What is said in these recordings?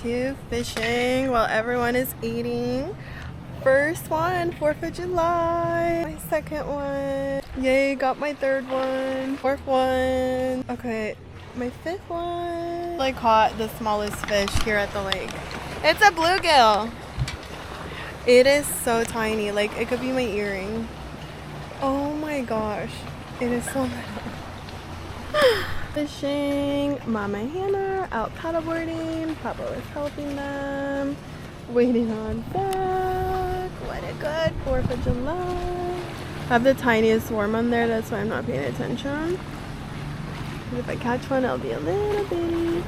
to fishing while everyone is eating. First one, 4th of July. My second one. Yay, got my third one. Fourth one. Okay, my fifth one. I caught the smallest fish here at the lake. It's a bluegill. It is so tiny, like it could be my earring. Oh my gosh, it is so little. Fishing, Mama and Hannah out paddleboarding. Papa was helping them. Waiting on Zach. What a good 4th of July. I have the tiniest worm on there, that's why I'm not paying attention. If I catch one, I'll be a little bitty.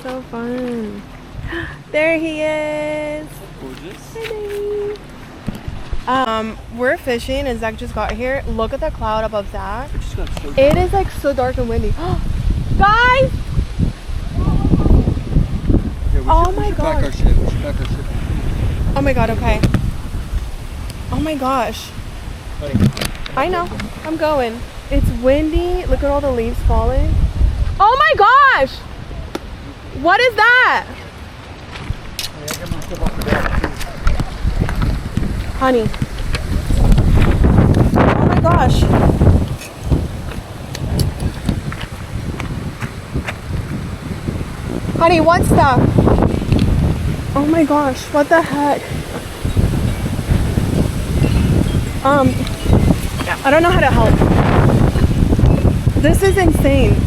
So fun. There he is. Gorgeous. Hi, baby. We're fishing and Zach just got here. Look at the cloud above Zach. It is like so dark and windy. Guys! Oh my god. Oh my god, okay. Oh my gosh. I know. I'm going. It's windy. Look at all the leaves falling. Oh my gosh! What is that? Honey. Oh my gosh. Honey, one stop. Oh my gosh, what the heck? I don't know how to help. This is insane.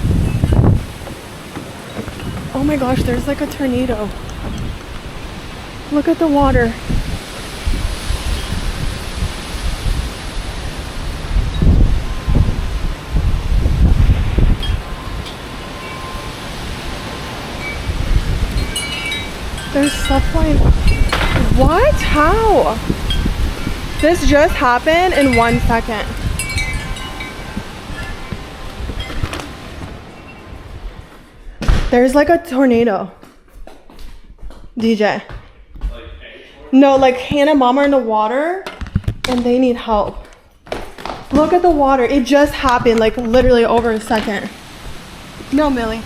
Oh my gosh, there's like a tornado. Look at the water. There's stuff flying. What? How? This just happened in 1 second. There's like a tornado. DJ. No, like Hannah and Mom are in the water and they need help. Look at the water. It just happened like literally over a second. No, Millie.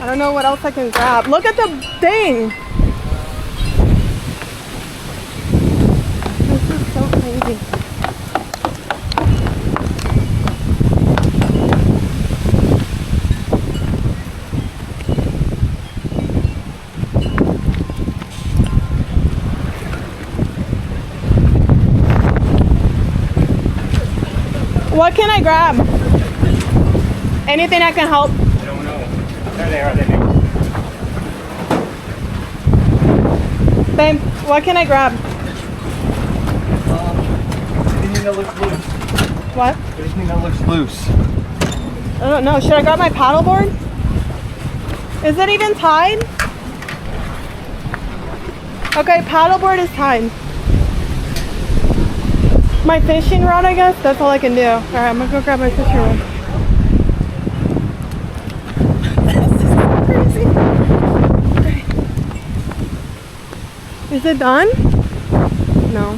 I don't know what else I can grab. Look at the thing. This is so crazy. What can I grab? Anything that can help? I don't know. There they are, they make. Babe, what can I grab? Anything that looks loose. What? Anything that looks loose. I don't know. Should I grab my paddleboard? Is it even tied? Okay, paddleboard is tied. My fishing rod, I guess? That's all I can do. Alright, I'm gonna go grab my fishing rod. Is it done? No.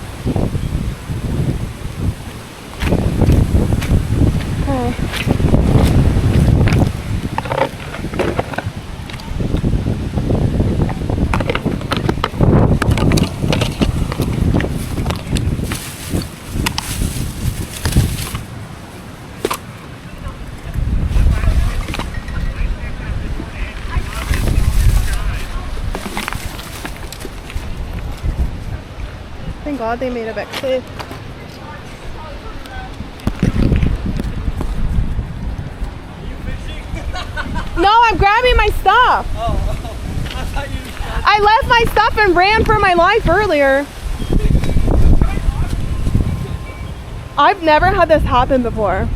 Okay. Thank God they made it back safe. No, I'm grabbing my stuff. I left my stuff and ran for my life earlier. I've never had this happen before.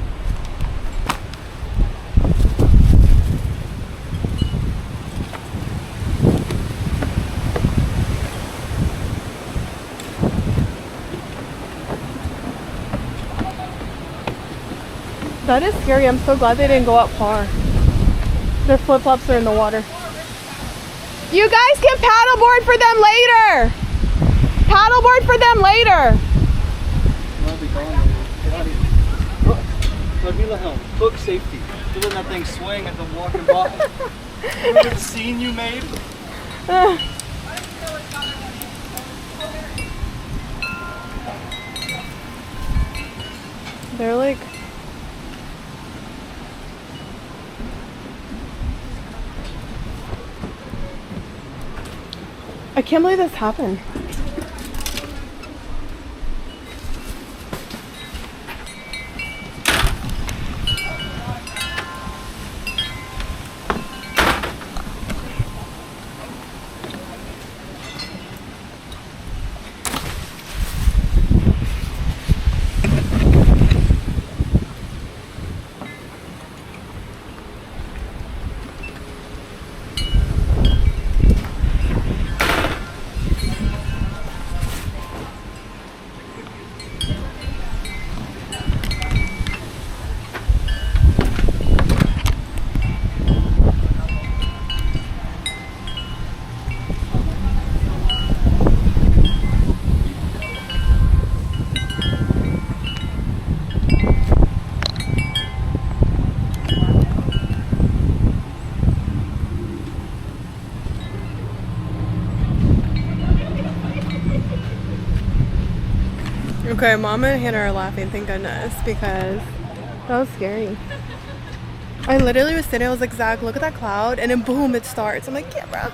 That is scary. I'm so glad they didn't go up far. Their flip-flops are in the water. You guys can paddleboard for them later. Paddleboard for them later. Lavila helm. Hook safety. Feeling that thing swing as I'm walking by. Remember the scene you made? They're like... I can't believe this happened. Okay, Mama and Hannah are laughing, thank goodness, because that was scary. I literally was sitting, I was like, Zach, look at that cloud, and then boom, it starts. I'm like, yeah, bro.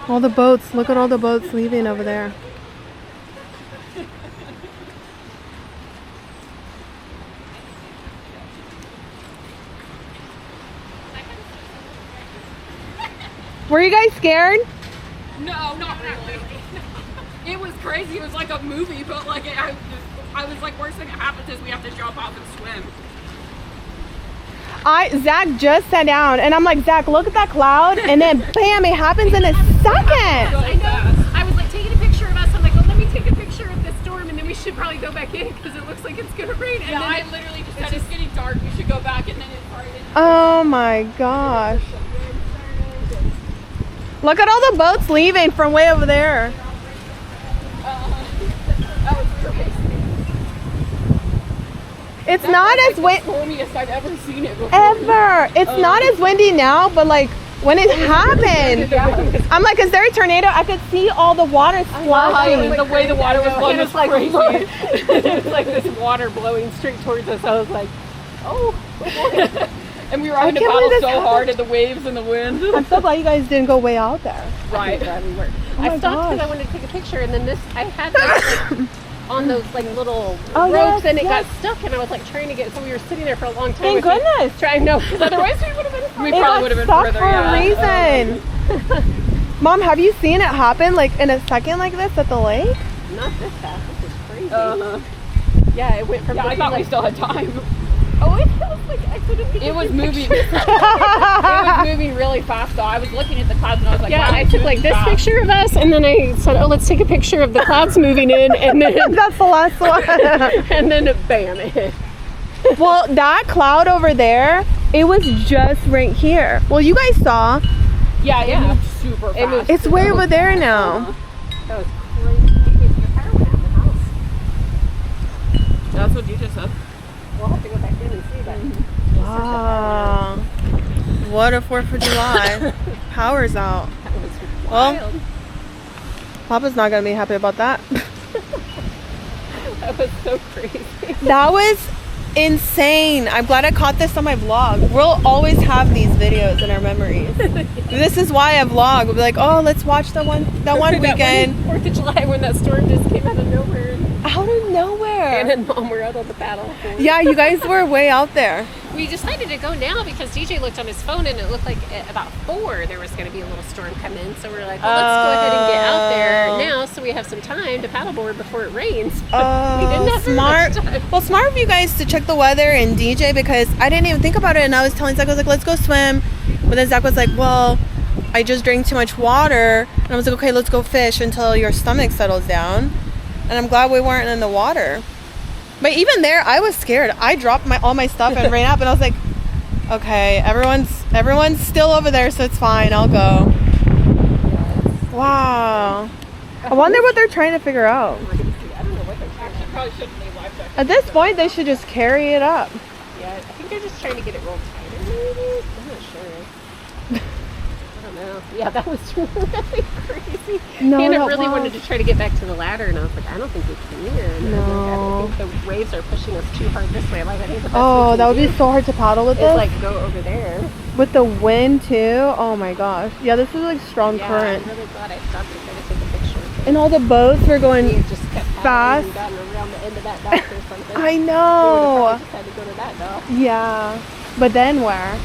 All the boats, look at all the boats leaving over there. Were you guys scared? No, not really. It was crazy. It was like a movie, but like I was like, worst thing that happens is we have to jump off and swim. Zach just sat down, and I'm like, Zach, look at that cloud, and then bam, it happens in a second. I know. I was like taking a picture of us. I'm like, well, let me take a picture of this storm, and then we should probably go back in because it looks like it's gonna rain. And yeah, then I literally just said it's getting dark. We should go back, and then it started. Oh my gosh. Look at all the boats leaving from way over there. That was crazy. It's not as windy. The stormiest I've ever seen it before. Ever. It's not as windy now, but like when it happened, I'm like, is there a tornado? I could see all the water splashing. The way the water was blowing was like crazy. It was like this water blowing straight towards us. I was like, oh boy. And we were having to paddle so hard at the waves and the wind. I'm so glad you guys didn't go way out there. Right. We were. I stopped because I wanted to take a picture, and then I had this like, on those like little ropes, and it got stuck, and I was like trying to get. So we were sitting there for a long time. Thank goodness. Trying no, because otherwise we would have been. We it probably would have been stuck further. For a reason. Mom, have you seen it happen like in a second like this at the lake? Not this fast. This is crazy. Yeah, it went from. Yeah, I thought we still had time. Oh, it feels like I couldn't get It was moving. It was moving really fast. So I was looking at the clouds and I was like, yeah, wow, I took like this picture of us, and then I said, oh, let's take a picture of the clouds moving in, and then That's the last one. and then bam, it hit. Well, that cloud over there, it was just right here. Well, you guys saw. Yeah, it moved super fast. It moved It's way over there now. That was crazy. The power went out of the house. That's what you just said. We'll have to go back in and see that. Wow. What a 4th of July. Power's out. That was Well, wild. Papa's not going to be happy about that. That was so crazy. That was insane. I'm glad I caught this on my vlog. We'll always have these videos in our memories. This is why I vlog. We'll be like, oh, let's watch that one weekend. 4th of July when that storm just came out of nowhere. Out of nowhere. And then Mom were out on the paddle. Yeah, you guys were way out there. We decided to go now because DJ looked on his phone and it looked like at about 4 there was going to be a little storm come in. So we're like, well, let's go ahead and get out there now so we have some time to paddleboard before it rains. But we didn't have very smart. much time. Well, smart of you guys to check the weather and DJ because I didn't even think about it. And I was telling Zach, I was like, let's go swim. But then Zach was like, well, I just drank too much water. And I was like, okay, let's go fish until your stomach settles down. And I'm glad we weren't in the water. But even there, I was scared. I dropped all my stuff and ran up, and I was like, okay, everyone's still over there, so it's fine. I'll go. Wow. I wonder what they're trying to figure out. I don't know what they're trying to Probably shouldn't leave life jackets At this point, they should just carry it up. Yeah, I think they're just trying to get it rolled tighter, maybe? I'm not sure. I don't know. Yeah, that was really crazy. No, Hannah that really was. wanted to try to get back to the ladder, and I was like, I don't think we can. No. I think the waves are pushing us too hard this way. I'm like, I think the best Oh, we that can would be do so hard to paddle with is this. like go over there. With the wind too. Oh my gosh. Yeah, this is like strong Yeah, current. I'm really glad I stopped and tried to take a picture. And all the boats were We going. had just kept fast. paddling and gotten around the end of that dock or something. I We would know. have just had to go to that dock. Yeah. But then where?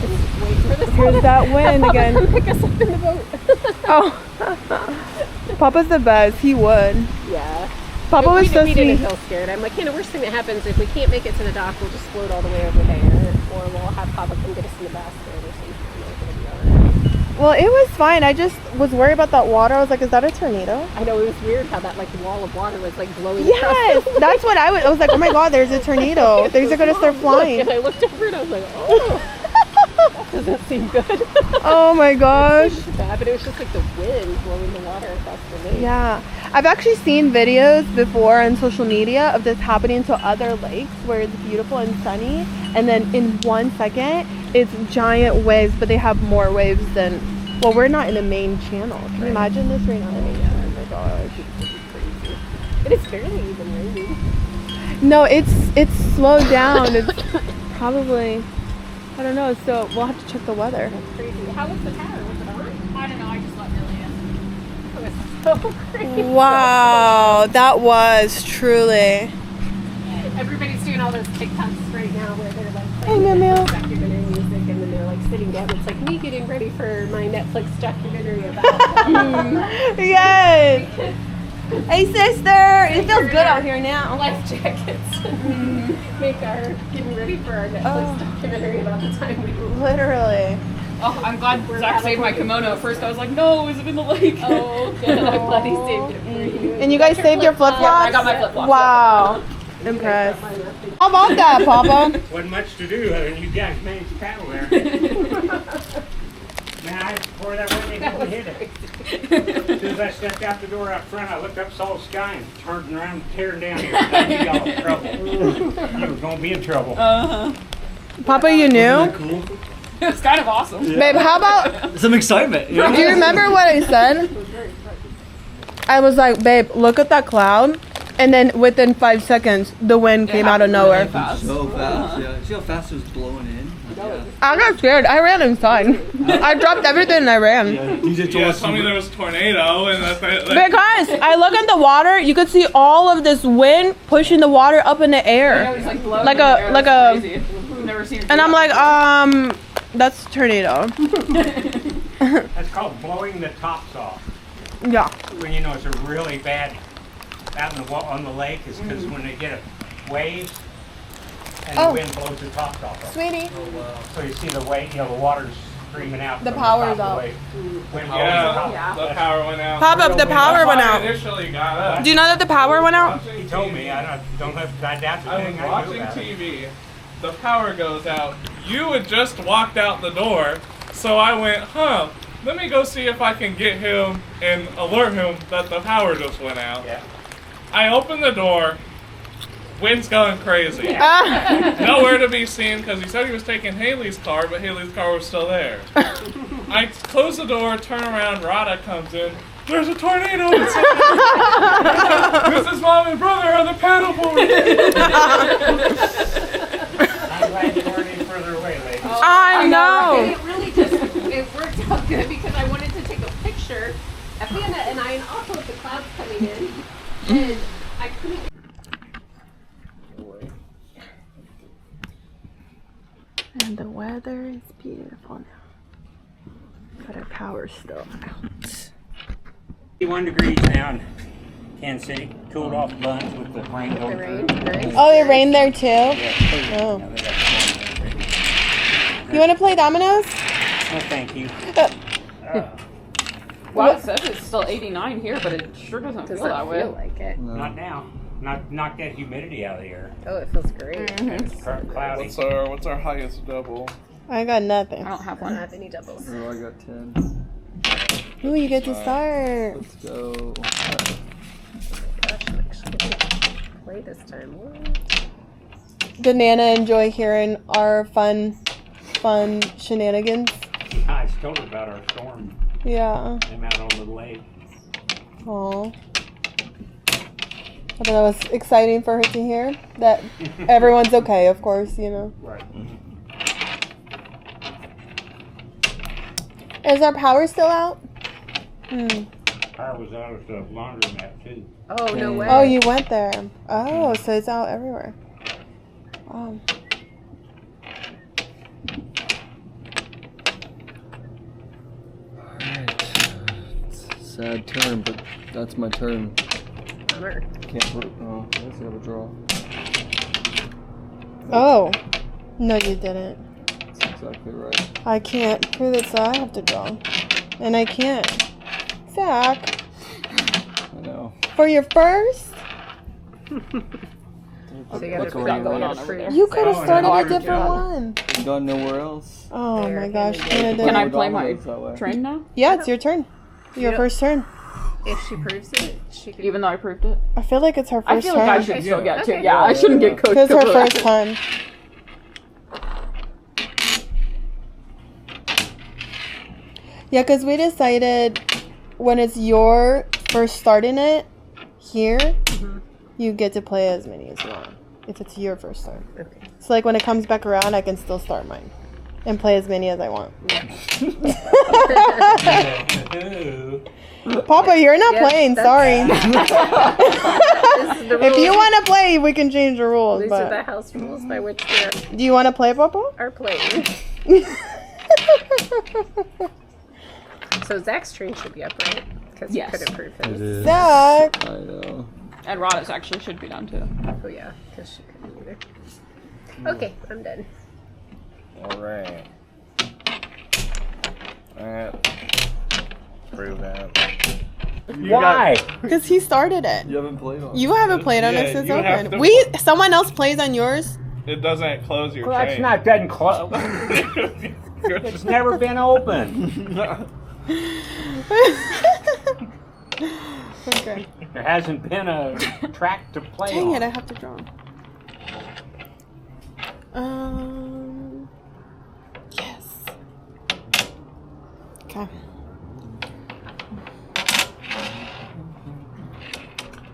Just wait for this Here's that wind Papa again. come pick us up in the boat. Oh. Papa's the best. He would. Yeah. Papa was we so didn't sweet. feel scared. I'm like, the worst thing that happens if we can't make it to the dock, we'll just float all the way over there, or we'll have Papa come get us in the basket or something. It'll be all right. Well, it was fine. I just was worried about that water. I was like, is that a tornado? I know it was weird how that like wall of water was like blowing. Yes, across the that's what I was. I was like, oh my god, there's a tornado. Things are gonna start Look, flying. and I looked over and I was like, oh, that doesn't seem good. Oh my gosh. Bad, but it was just like the wind blowing the water across the lake. Yeah, I've actually seen videos before on social media of this happening to other lakes where it's beautiful and sunny, and then in 1 second it's giant waves, but they have more waves than. Well, we're not in the main channel. Can you imagine this right now? Oh my gosh, it's crazy. But it's barely even raining. No, it's slowed down. It's probably, I don't know. So we'll have to check the weather. Crazy. How was the tower? Was it on? I don't know. I just let Billy in. It was so crazy. Wow, that was truly. Everybody's doing all those TikToks right now where they're like Hey, playing Meow Meow. documentary music and then they're like sitting down. It's like me getting ready for my Netflix documentary about Yes. Hey, sister. It feels good out here now. life jackets. Make our getting ready for our Netflix documentary about the time we were. Literally. Oh, I'm glad Zach saved my kimono. At first I was like, no, is it in the lake? Oh, good. I'm glad he saved it for you. And you guys saved your flip flops? I got my flip-flops. Wow. Impressed. How about that, Papa? Wasn't much to do other than you guys managed to paddle there. Man, I before that way they didn't hit it. As soon as I stepped out the door out front, I looked up, saw the sky, and turned around and tearing down here. I knew y'all in trouble. You were gonna be in trouble. Papa, you knew? Cool. It's kind of awesome. Babe, how about, Some excitement. You know? do you remember what I said? I was like, babe, look at that cloud. And then within 5 seconds, the wind came out of nowhere. Really fast. So fast. Yeah. See how fast it was blowing in? Yeah. I got scared. I ran inside. I dropped everything and I ran. DJ told Yeah, us tell me there was a tornado and that's like, Because I look at the water, you could see all of this wind pushing the water up in the It air. was like blowing Like in a- the air. like It's a- crazy. We've never seen it And do I'm that. like, that's tornado. That's called blowing the tops off. Yeah. When you know it's a really bad out in the on the lake is because when they get a wave and Oh. the wind blows the tops off. Sweetie. So you see the wave, the water's streaming out. The from power's top of out. the wave. Wind blows the yeah, top. Yeah. the power went out. Pop up, the power went I out. initially got up. Do you know that the power went out? He told me. I don't have. I doubt the I was thing. I knew watching about it. TV. The power goes out. You had just walked out the door, so I went, let me go see if I can get him and alert him that the power just went out. Yeah. I open the door. Wind's going crazy. Ah. Nowhere to be seen because he said he was taking Haley's car, but Haley's car was still there. I close the door, turn around, Rada comes in. There's a tornado inside. This is mom and brother on the paddleboard. I'm glad you weren't any further away, lady. I And know. it really just it worked out good because I wanted to take a picture of Hannah and I, and also with the clouds coming in, and I couldn't. And the weather is beautiful now. But our power's still out. 51 degrees now in Kansas City. Cooled off a bunch with the rain going through. Nice. Oh, it rained there too? Yeah, Oh. now they got storm there. You want to play dominoes? No, thank you. Wow, it says it's still 89 here, but it sure doesn't Does feel that not way. feel like it. Not now. Knock that humidity out of the air. Oh, it feels great. It's cloudy. What's our highest double? I got nothing. I don't have I don't one. have any doubles. Oh, I got 10. Ooh, you get to start. Let's go. play this time. What? Did Nana enjoy hearing our fun shenanigans? I told her about our storm. Yeah. Came out on the lake. Aw. I thought that was exciting for her to hear. That everyone's okay, of course, you know. Right. Is our power still out? Power was out at the laundromat too. Oh, no way. Oh, you went there. Oh, so it's out everywhere. Wow. It's a sad turn, but that's my turn. Bummer. Can't prove. Oh, I guess I have a draw. Oh. No, you didn't. That's exactly right. I can't prove it, so I have to draw. And I can't. Zach, I know. for your first? So you gotta What's prove, going you on gotta over prove. there? You could have Oh, started no, a I different forgot. one. You gone nowhere else? Oh There, my gosh. Hannah Hannah Can I did. play my That way. train now? Yeah, it's your turn. Your Yep. first turn. If she proves it, she can. Even though I proved it? I feel like it's her I first feel like I turn. should still get to. Okay. Yeah, I shouldn't get coached. It's her over that. first time. Yeah, because we decided when it's your first start in it, here, you get to play as many as you want. If it's your first start. Okay. So like when it comes back around, I can still start mine. And play as many as I want. Papa, you're not Yes, playing, that's- sorry. This is the If you rules. want to play, we can change the rules. These are the But house rules by which we do you want to play, Papa? are playing. So Zach's train should be up, right? Because Yes. he couldn't prove his. is. Zach. I know. And Rhoda's actually should be done too. Oh yeah, because she couldn't either. Okay, I'm done. Alright. Alright. Prove that. Why? Because he started it. You haven't played on. You haven't played on Yeah, it since you have open. to- Someone else plays on yours. It doesn't close your Well, that's train. not doesn't close. It's never been open. Okay. There hasn't been a track to play Dang on. it, I have to draw. Yes. Okay.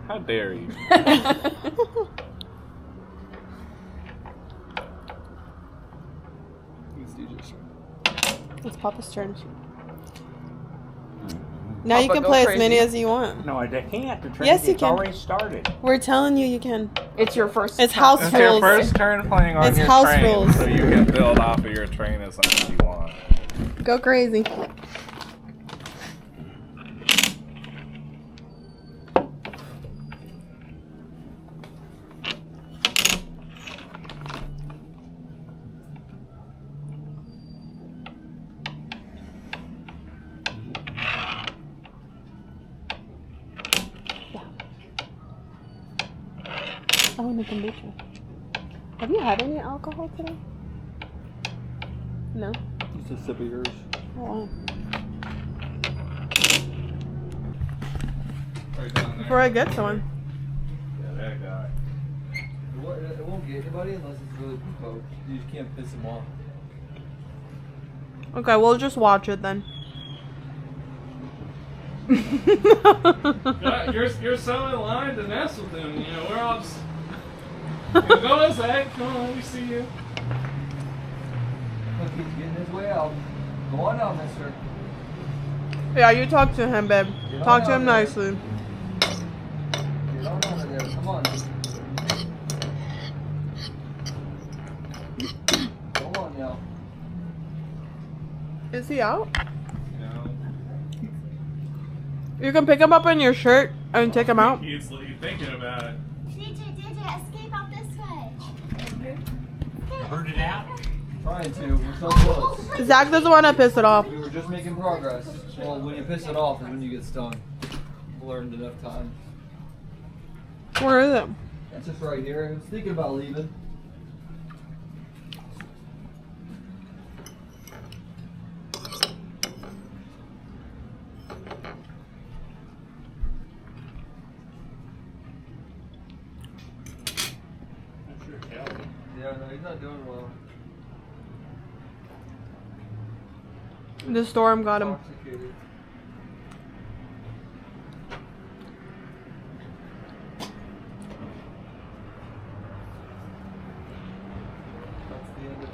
How dare you? It's DJ's turn. It's Papa's turn. Now you Papa, can go play as crazy. many as you want. No, I can't. The train Yes, you it's can. already started. We're telling you, you can. It's your first. It's time. house It's your rules. first turn playing on It's your house train, rules. so you can build off of your train as much as you want. Go crazy. I want a kombucha. Have you had any alcohol today? No? Just a sip of yours. Oh, wow. Right down there. Before I get to one. Yeah, there you go. It won't get anybody unless it's really provoked. You just can't piss them off. Okay, we'll just watch it then. God, you're so in line to mess with him. You know, we're all just. Go on, Zach. Come on, let me see you. Look, he's getting his way out. Go on out, mister. Yeah, you talk to him, babe. Get Talk on to him out there. nicely. Get on over there. Come on. Come on now. Is he out? You know, You can pick him up in your shirt and take him out. he's thinking about it. DJ, escape out this way. Heard it out? Trying to. We're so close. Zach doesn't want to piss it off. We were just making progress. Well, when you piss it off is when you get stung. Learned enough times. Where is it? That's just right here. I was thinking about leaving. Yeah, no, he's not doing well. The storm got him. Intoxicated. That's the end of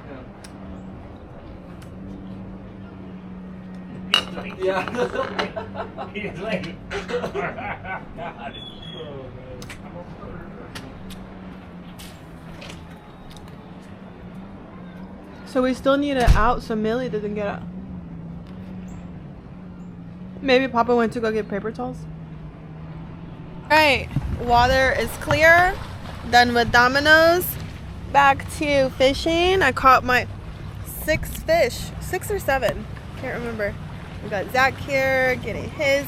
him. Yeah. He's late. So we still need it out so Millie doesn't get out. Maybe Papa went to go get paper towels. Alright, water is clear. Done with Domino's. Back to fishing. I caught my 6 fish. 6 or 7. Can't remember. We got Zach here getting his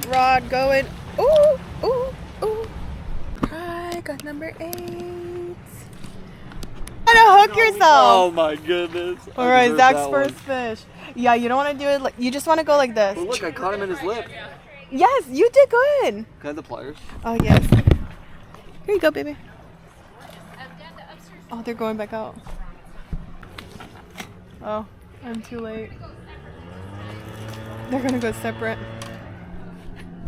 rod going. Ooh, ooh, ooh. I got number 8. Gotta hook yourself. Oh my goodness. All right, Zach's first fish. Yeah, you don't want to do it like, you just want to go like this. Well, look, I caught him in his lip. Yes, you did good. Can I have the pliers? Oh, yes. Here you go, baby. Oh, they're going back out. Oh, I'm too late. They're gonna go separate.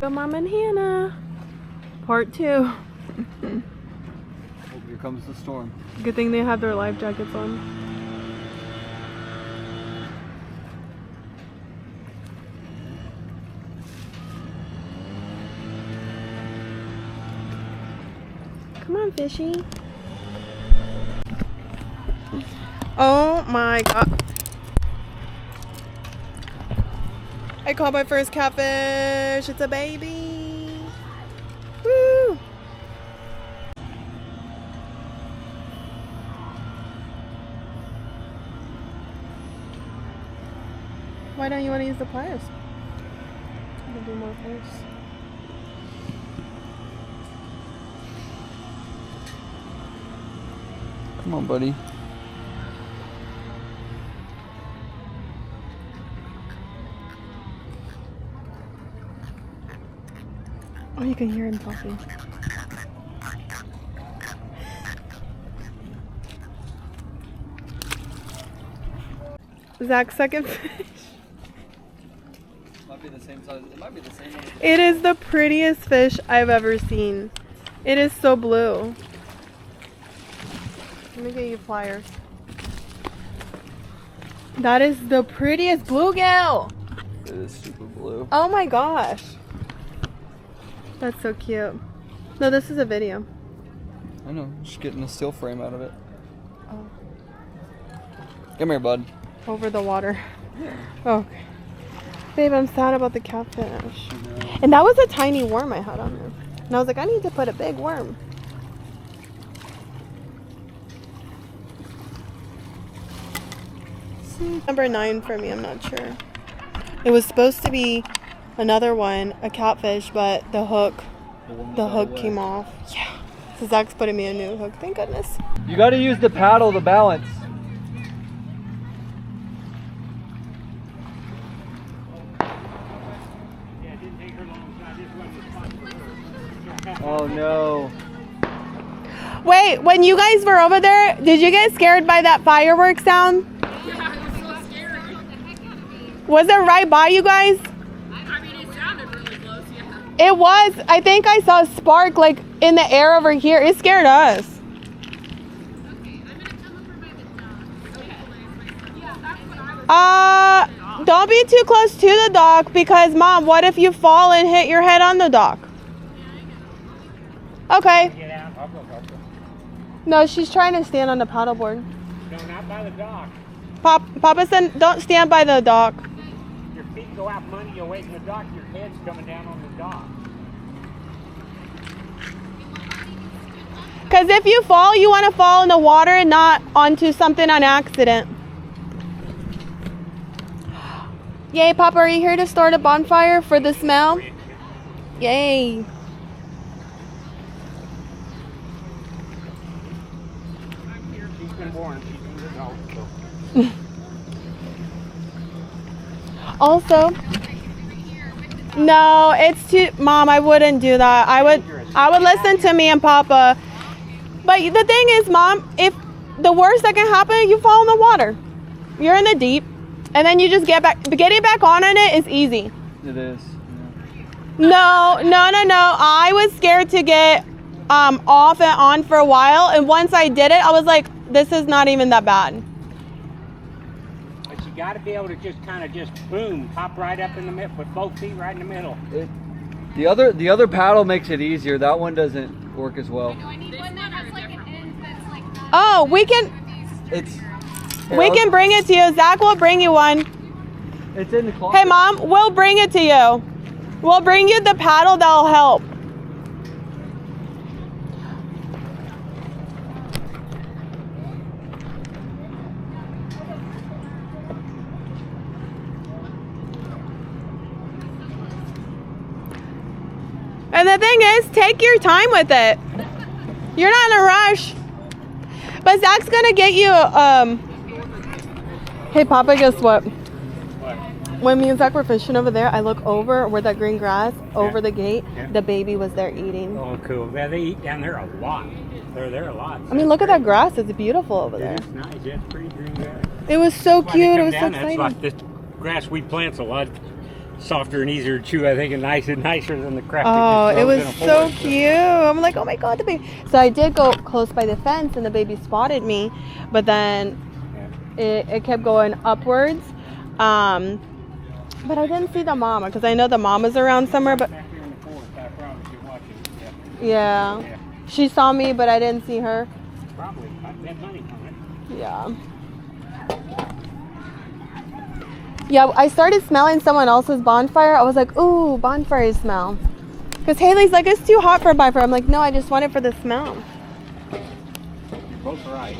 Go, Mom and Hannah. Part 2. Oh, here comes the storm. Good thing they have their life jackets on. Come on, fishy. Oh my god. I caught my first catfish. It's a baby. Woo! Why don't you want to use the pliers? I can do more fish. Come on, buddy. Oh, you can hear him talking. Zach's second fish. Might be the same size. It might be the same one. It is the prettiest fish I've ever seen. It is so blue. Let me get you pliers. That is the prettiest bluegill. It is super blue. Oh my gosh. That's so cute. No, this is a video. I know. Just getting a still frame out of it. Oh. Come here, bud. Over the water. Okay. Babe, I'm sad about the catfish. And that was a tiny worm I had on there. And I was like, I need to put a big worm. Number 9 for me, I'm not sure. It was supposed to be another one, a catfish, but the hook came off. Yeah. So Zach's putting me a new hook, thank goodness. You got to use the paddle to balance. Oh no. Wait, when you guys were over there, did you get scared by that fireworks sound? Yeah, it was so scary. Was it right by you guys? I mean, it sounded really close, yeah. It was. I think I saw a spark like in the air over here. It scared us. Okay, I'm gonna come over by the dock. Okay. Yeah, that's what I was. Don't be too close to the dock because, Mom, what if you fall and hit your head on the dock? Okay. Get out. I'll go help her. No, she's trying to stand on the paddleboard. No, not by the dock. Papa said, don't stand by the dock. Your feet go out from under you away from the dock. Your head's coming down on the dock. Because if you fall, you want to fall in the water and not onto something on accident. Yay, Papa, are you here to start a bonfire for the smell? Yay. She's been born. She's in the dog. Also, no, it's too, Mom, I wouldn't do that. I would listen to me and Papa. But the thing is, Mom, if the worst that can happen, you fall in the water. You're in the deep, and then you just get back. Getting back on it is easy. It is. No. I was scared to get off and on for a while, and once I did it, I was like, this is not even that bad. But you got to be able to just kind of just boom, pop right up in the middle, put both feet right in the middle. The other paddle makes it easier. That one doesn't work as well. Oh, we can bring it to you. Zach will bring you one. It's in the closet. Hey, Mom, we'll bring it to you. We'll bring you the paddle that'll help. And the thing is, take your time with it. You're not in a rush. But Zach's gonna get you Hey Papa, guess what? When me and Zach were fishing over there, I look over where that green grass, over the gate, the baby was there eating. Oh, cool. Yeah, they eat down there a lot. They're there a lot. I mean, look at that grass. It's beautiful over there. It's nice. Yeah, it's pretty green grass. It was so That's why they cute. It come was so down, that's exciting. like this grass we plant's a lot softer and easier to chew, I think, and nicer than the crap Oh, that it was just grows in a so forest. cute. I'm like, oh my God, the baby. So I did go close by the fence and the baby spotted me, but then it kept going upwards. But I didn't see the mama because I know the mama's around somewhere, but Back here in the forest, I promise you watching. yeah. Yeah. She saw me, but I didn't see her. Probably. I've had money from it. Yeah. Yeah, I started smelling someone else's bonfire. I was like, ooh, bonfire smell. Because Haley's like, it's too hot for a bonfire. I'm like, no, I just want it for the smell. You're both right.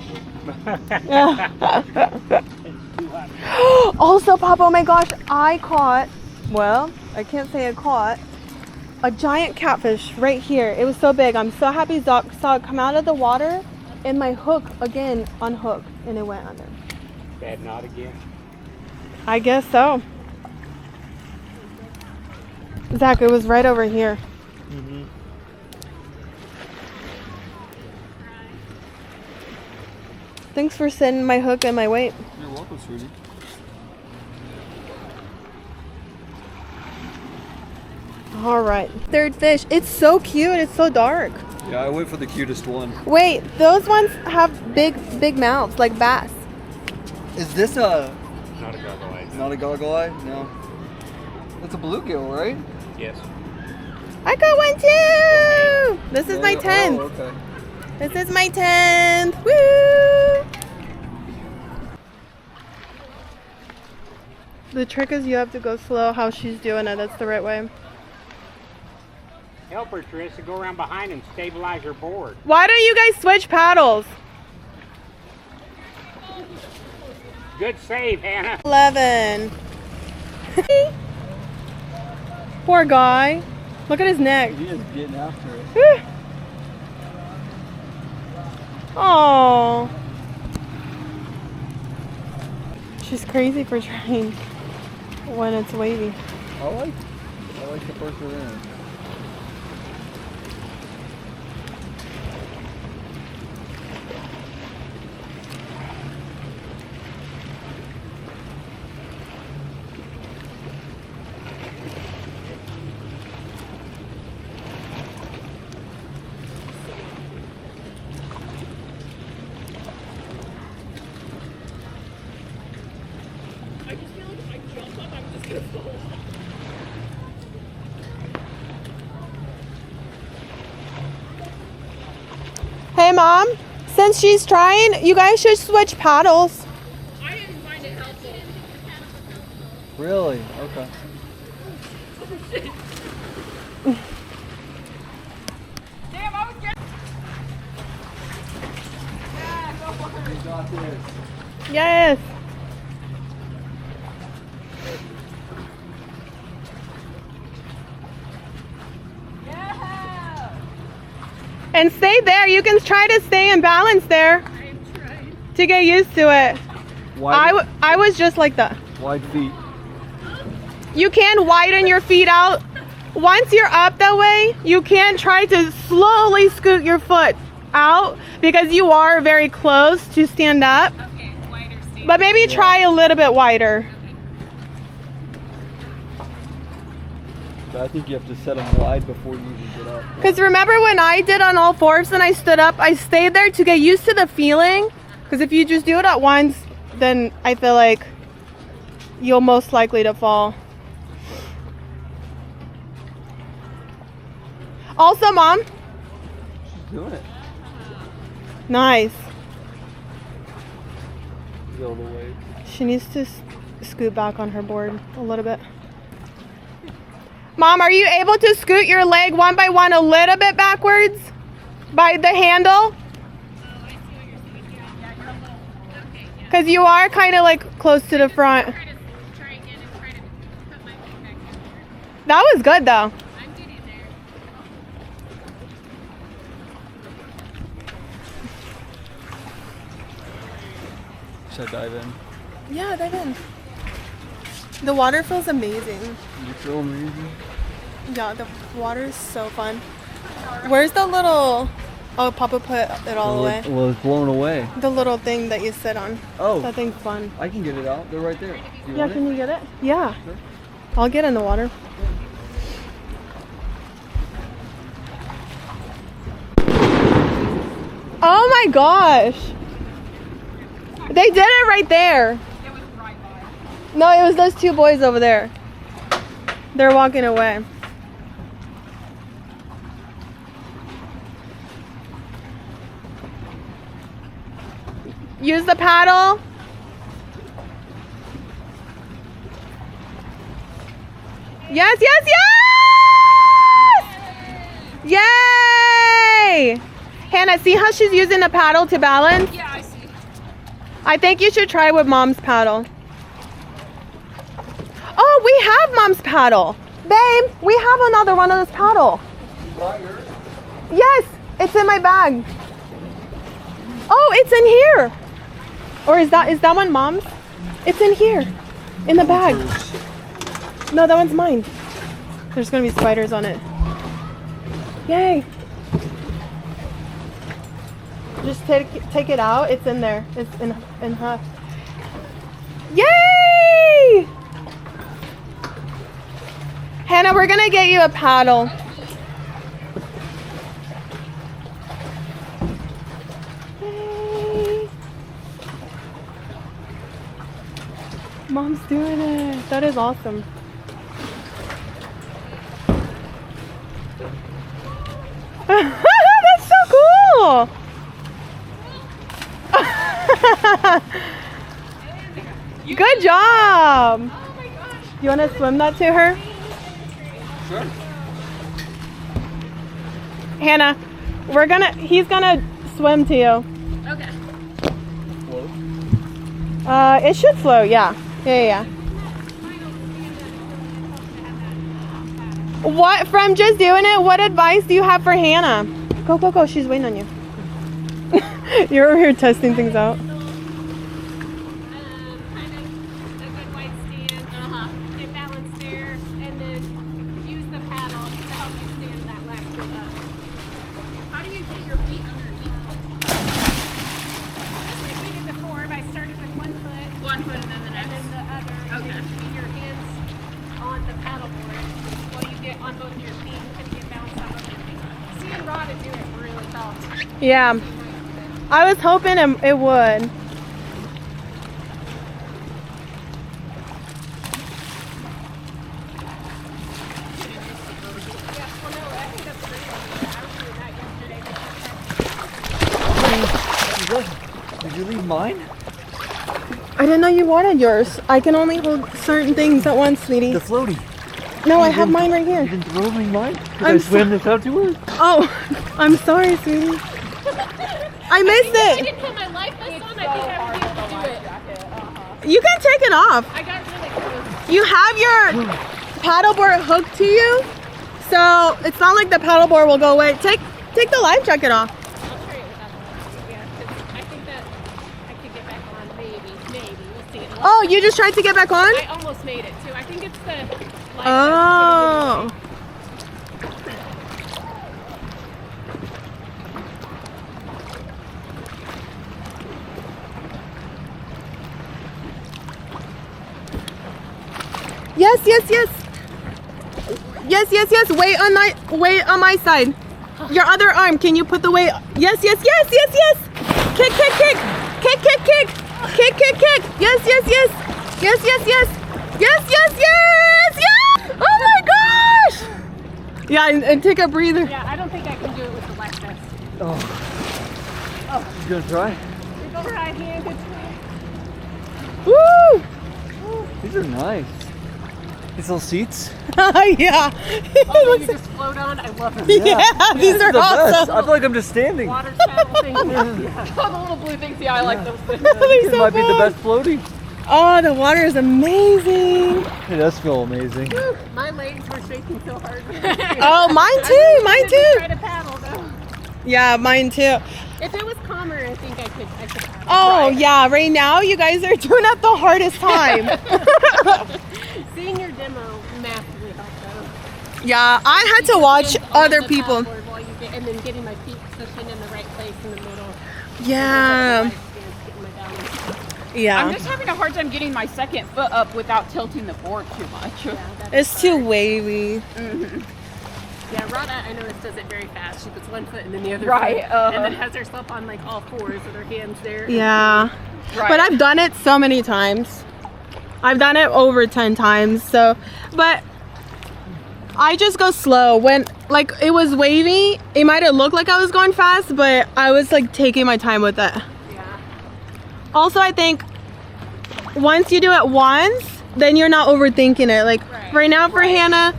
Also, Papa, oh my gosh, I caught, well, I can't say I caught, a giant catfish right here. It was so big. I'm so happy Doc saw it come out of the water and my hook, again, unhooked, and it went under. Bad knot again. I guess so. Zach, it was right over here. Thanks for sending my hook and my weight. You're welcome, sweetie. All right. Third fish. It's so cute. It's so dark. Yeah, I went for the cutest one. Wait, those ones have big mouths like bass. Is this a Not a goggle eye. not a goggle eye? No. That's a bluegill, right? Yes. I got one too. This is my Oh, 10th. okay. This is my 10th. Woo! The trick is you have to go slow how she's doing it. That's the right way. Help her, Teresa. Go around behind and stabilize her board. Why don't you guys switch paddles? Good save, Hannah. 11. Poor guy. Look at his neck. He is getting after it. Oh. She's crazy for trying when it's wavy. I like the perseverance. Hey, Mom. Since she's trying, you guys should switch paddles. I didn't find it helpful. Really? Okay. Damn, I was getting. You got this. Yes. And stay there. You can try to stay in balance there to get used to it. Wide, I was just like that. wide feet. You can widen your feet out. Once you're up that way, you can try to slowly scoot your foot out because you are very close to stand up. Okay, wider stand. But maybe try a little bit wider. I think you have to set them wide before you even get up. Because remember when I did on all fours and I stood up, I stayed there to get used to the feeling. Because if you just do it at once, then I feel like you'll most likely to fall. Also, Mom. She's doing it. Nice. The other way. She needs to scoot back on her board a little bit. Mom, are you able to scoot your leg one by one a little bit backwards by the handle? Because you are kind of like close to the front. Try again and try to put my feet back down here. That was good though. I'm getting there. Should I dive in? Yeah, dive in. The water feels amazing. You feel amazing? Yeah, the water is so fun. Where's the little... Oh, Papa put it all away. Well, it's blown away. The little thing that you sit on. Oh, That thing's fun. I can get it out. They're right there. Do you Yeah, want can it? you get it? Yeah. Sure. I'll get in the water. Oh my gosh. They did it right there. No, it was those two boys over there. They're walking away. Use the paddle. Yes, yes, yes! Yay! Hannah, see how she's using the paddle to balance? Yeah, I see. I think you should try with Mom's paddle. Oh, we have Mom's paddle. Babe, we have another one of this paddle. Yes, it's in my bag. Oh, it's in here. Or is that one Mom's? It's in here, in the bag. No, that one's mine. There's gonna be spiders on it. Yay. Just take it out. It's in there. It's in her. Yay! Hannah, we're gonna get you a paddle. Yay! Mom's doing it. That is awesome. That's so cool. Good job. You want to swim that to her? Sure. Hannah, he's gonna swim to you. Okay. Float. It should float, yeah. Yeah. What, from just doing it, what advice do you have for Hannah? Go, go, go, she's waiting on you. You're over here testing things out. Kind of a good wide stand. Get balanced there, and then use the paddle to help you stand that last foot up. How do you get your feet underneath? Just like we did before, by starting with one foot and then the next, and then the other. Okay. And then keep your hands on the paddleboard while you get on both your feet and get balanced on both your feet. Seeing Rhonda do it really helped. Yeah. I was hoping it would. Did you leave mine? I didn't know you wanted yours. I can only hold certain things at once, sweetie. The floaty. No, I have mine right here. You didn't throw me mine? Did I'm I swim this out to her? Oh, I'm sorry, sweetie. I missed If I it. didn't put my life vest on, I think I would be able to do it. You can take it off. I got really close. You have your paddleboard hooked to you, so it's not like the paddleboard will go away. Take the life jacket off. I'll try it without the life. Yeah, 'cause I think that I could get back on. Maybe. We'll see. Oh, you just tried to get back on? I almost made it too. I think it's the life Oh. Yes, yes, yes. Yes, yes, yes. Weight on my side. Your other arm. Can you put the weight? Yes, yes, yes, yes, yes. Kick, kick, kick. Kick, kick, kick. Kick, kick, kick. Yes, yes, yes. Yes, yes, yes. Yes, yes, yes. Yes. Oh my gosh. Yeah, and take a breather. Yeah, I don't think I can do it with the left vest. Oh. You gonna try? Go right hand, good swing. Woo. These are nice. These little seats. Yeah. Oh, you just float on. I love them. Yeah, these are The best. awesome. I feel like I'm just standing. Water travel things. Yeah. Oh, the little blue things. Yeah, I like those things. They're It so might be the fun. best floating. Oh, the water is amazing. It does feel amazing. My legs were shaking so hard. Oh, mine too. Mine Try too. to paddle though. Yeah, mine too. If it was calmer, I think I could paddle. Oh, yeah. Right now, you guys are doing it the hardest time. Seeing your demo massively helped though. Yeah, I had to watch Hands on other the people. paddleboard while you get, and then getting my feet cushion in the right place in the middle. Yeah. Right stance, getting my balance. I'm Yeah. just having a hard time getting my second foot up without tilting the board too much. Yeah, that's It's too wavy. Yeah, Rada, I noticed, does it very fast. She puts one foot and then the other Right, foot, uh-huh. and then has herself on like all fours with her hands there. Yeah. Right. But I've done it so many times. I've done it over 10 times. So, but I just go slow. When like it was wavy, it might have looked like I was going fast, but I was like taking my time with it. Yeah. Also, I think once you do it once, then you're not overthinking it. Like right now for Hannah,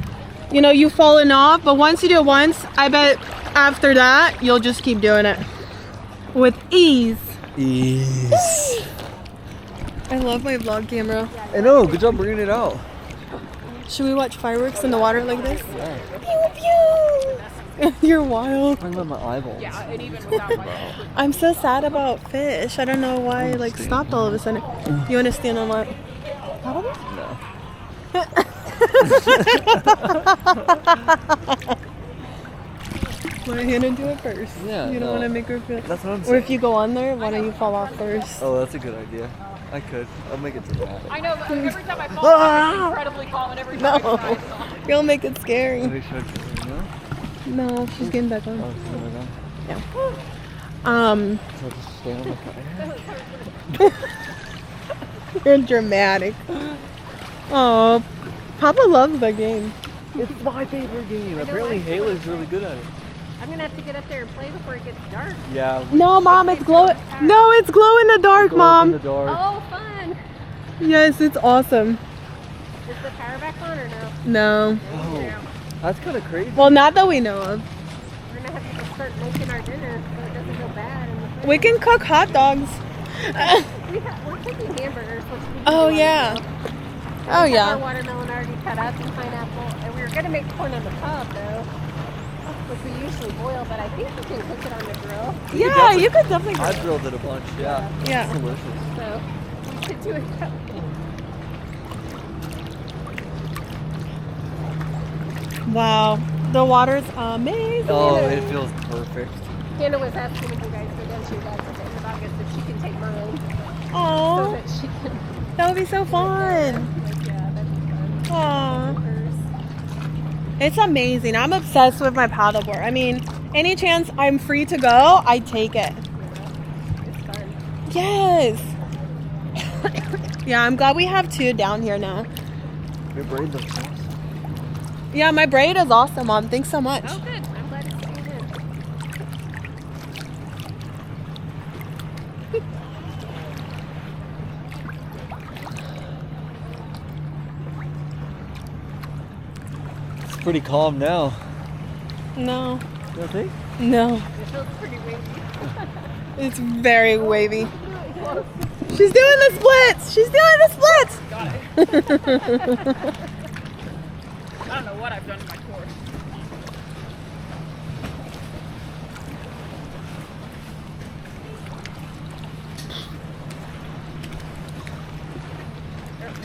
you know, you've fallen off, but once you do it once, I bet after that, you'll just keep doing it with ease. Ease. I love my vlog camera. I know. Good job bringing it out. Should we watch fireworks in the water like this? Yeah. Pew pew! You're wild. I love my eyeballs. Yeah, and even without my I'm so sad about fish. I don't know why it like stopped all of a sudden. You want to stand on what? Want Hannah do it first? Yeah, You don't no. want to make her feel. That's what I'm Or saying. if you go on there, why don't you fall off first? Oh, that's a good idea. I could. I'll make it to that. I know, but every time I fall, I'm incredibly calm, and every time No, I try, it's not. you'll make it scary. Maybe should I try it now? No, she's getting back Oh, on. it's not like that. So So I'll just stand on the fire. you're dramatic. Oh, Papa loves the game. It's my favorite game. Apparently Haley's really good at it. I'm gonna have to get up there and play before it gets dark. Yeah. No, Mom, it's glow. No, it's glow in the dark, Glows Mom. in the dark. Oh, fun! Yes, it's awesome. Is the power back on or no? No. Oh, that's kind of crazy. Well, not that we know of. We're gonna have to start making our dinner so it doesn't go bad. In the fridge. We can cook hot dogs. We're cooking hamburgers. Which we Oh, do yeah. already. Oh, We have our yeah. watermelon already cut up and pineapple, and we were gonna make corn on the cob though, which we usually boil. But I think we can cook it on the grill. Yeah, you could definitely. I've grilled it a bunch. Yeah. Yeah. It's delicious. So we could do it that way. Wow, the water's amazing. Oh, it feels perfect. Hannah was asking if you guys go down to your dad's at the end of August if she can take mine so Oh, that she can. that would be so fun. Like, yeah, that'd be fun. Aw. Hers. It's amazing. I'm obsessed with my paddleboard. I mean, any chance I'm free to go, I take it. It's fun. Yes. Yeah, I'm glad we have two down here now. Your braid looks awesome. Yeah, my braid is awesome, Mom. Thanks so much. Oh, good. I'm glad it's doing good. It's pretty calm now. No, You don't think? no. It feels pretty wavy. It's very wavy. She's doing the splits. She's doing the splits. I don't know what I've done to my course.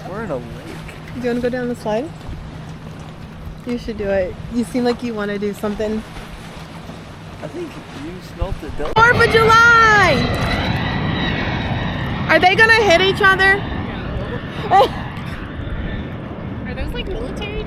We're in a lake. Do you want to go down the slide? You should do it. You seem like you want to do something. I think you smelt it, don't 4th of July! Are they gonna hit each other? Are those like military